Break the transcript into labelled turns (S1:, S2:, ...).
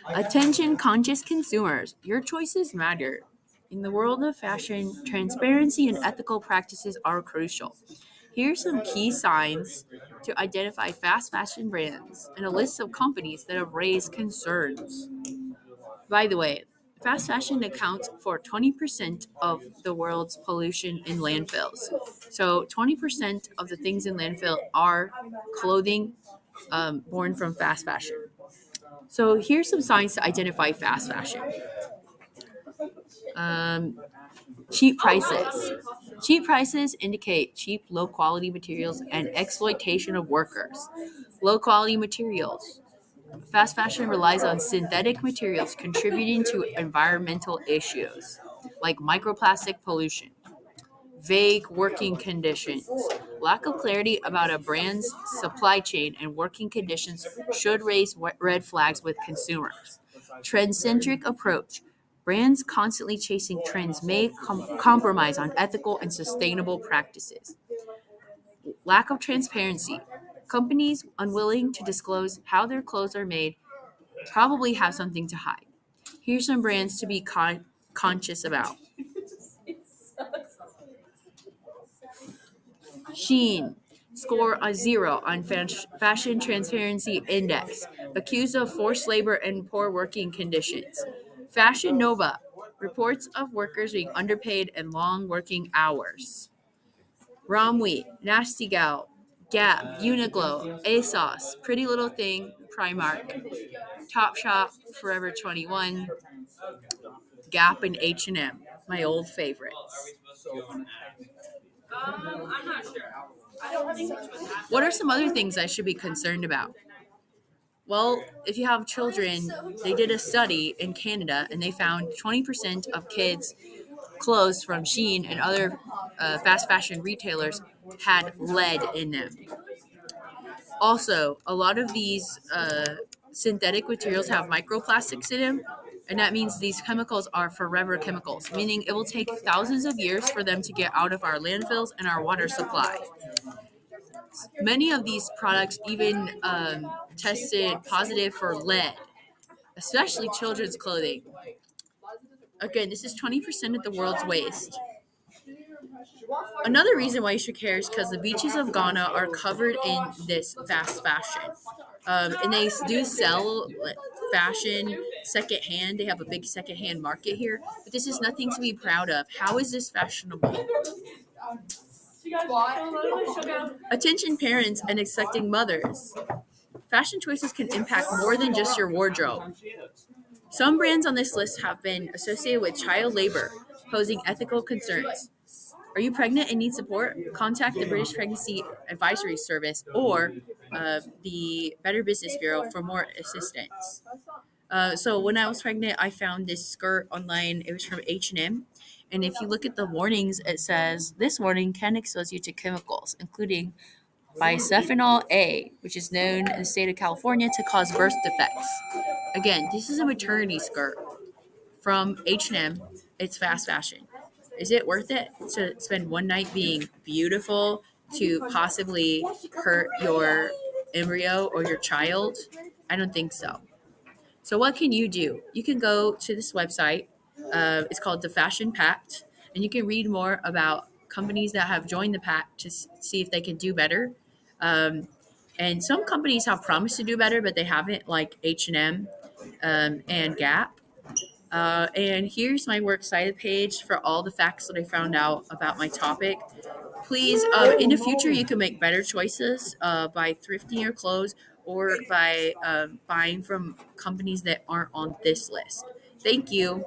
S1: Attention conscious consumers, your choices matter. In the world of fashion, transparency and ethical practices are crucial. Here are some key signs to identify fast fashion brands and a list of companies that have raised concerns. By the way, fast fashion accounts for 20% of the world's pollution in landfills. So 20% of the things in landfill are clothing born from fast fashion. So here's some signs to identify fast fashion. Um, Cheap prices. Cheap prices indicate cheap, low quality materials and exploitation of workers. Low quality materials. Fast fashion relies on synthetic materials contributing to environmental issues like microplastic pollution. Vague working conditions. Lack of clarity about a brand's supply chain and working conditions should raise red flags with consumers. Trend-centric approach. Brands constantly chasing trends may compromise on ethical and sustainable practices. Lack of transparency. Companies unwilling to disclose how their clothes are made probably have something to hide. Here's some brands to be conscious about. Shein, score a 0 on Fashion Transparency Index, accused of forced labor and poor working conditions. Fashion Nova, reports of workers being underpaid and long working hours. Romwe, Nasty Gal, Gap, Uniqlo, ASOS, Pretty Little Thing, Primark, Topshop, Forever 21, Gap, and H&M, my old favorites. What are some other things I should be concerned about? Well, if you have children, they did a study in Canada and they found 20% of kids' clothes from Shein and other fast fashion retailers had lead in them. Also, a lot of these synthetic materials have microplastics in them, and that means these chemicals are forever chemicals, meaning it will take thousands of years for them to get out of our landfills and our water supply. Many of these products even tested positive for lead, especially children's clothing. Again, this is 20% of the world's waste. Another reason why you should care is because the beaches of Ghana are covered in this fast fashion. And they do sell fashion secondhand. They have a big secondhand market here. But this is nothing to be proud of. How is this fashionable? Attention parents and expecting mothers. Fashion choices can impact more than just your wardrobe. Some brands on this list have been associated with child labor, posing ethical concerns. Are you pregnant and need support? Contact the British Pregnancy Advisory Service or the Better Business Bureau for more assistance. So when I was pregnant, I found this skirt online. It was from H&M. And if you look at the warnings, it says this warning can expose you to chemicals, including bisphenol A, which is known in the state of California to cause birth defects. Again, this is a maternity skirt from H&M. It's fast fashion. Is it worth it to spend one night being beautiful to possibly hurt your embryo or your child? I don't think so. So what can you do? You can go to this website. It's called the Fashion Pact, and you can read more about companies that have joined the pact to see if they can do better. And some companies have promised to do better, but they haven't, like H&M and Gap. And here's my works cited page for all the facts that I found out about my topic. Please, in the future, you can make better choices by thrifting your clothes or by buying from companies that aren't on this list. Thank you.